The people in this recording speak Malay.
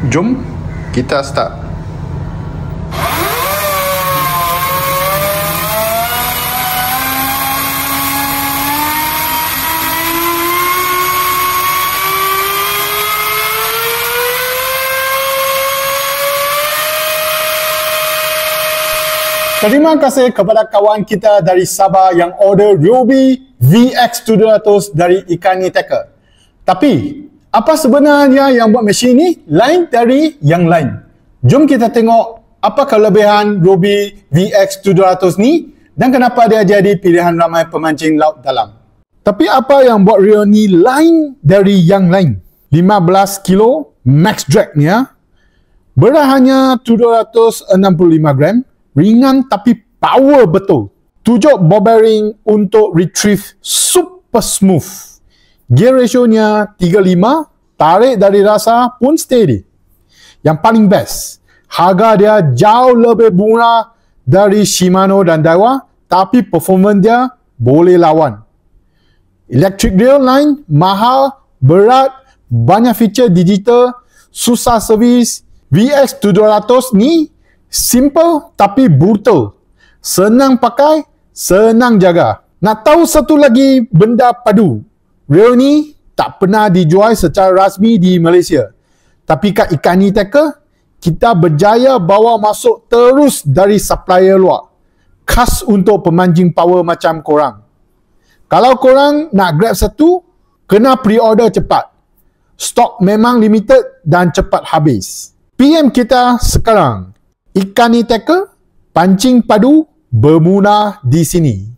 Jom kita start. Terima kasih kepada kawan kita dari Sabah yang order Ryobi VX700 dari Ikani Tacker. Tapi, apa sebenarnya yang buat mesin ni lain dari yang lain? Jom kita tengok apa kelebihan Ryobi VX700 ni dan kenapa dia jadi pilihan ramai pemancing laut dalam. Tapi apa yang buat Rio ni lain dari yang lain? 15 kilo max dragnya, berat hanya 765 gram, ringan tapi power betul. 7 ball bearing untuk retrieve super smooth. Gear ratio-nya 35, tarik dari rasa pun steady. Yang paling best, harga dia jauh lebih murah dari Shimano dan Daiwa, tapi performance dia boleh lawan. Electric drill line mahal, berat, banyak feature digital, susah servis. VX700 ni simple tapi brutal. Senang pakai, senang jaga. Nak tahu satu lagi benda padu? Rio ni tak pernah dijual secara rasmi di Malaysia. Tapi kat Ikani Tacker, kita berjaya bawa masuk terus dari supplier luar. Khas untuk pemancing power macam korang. Kalau korang nak grab satu, kena pre-order cepat. Stok memang limited dan cepat habis. PM kita sekarang. Ikani Tacker, pancing padu bermula di sini.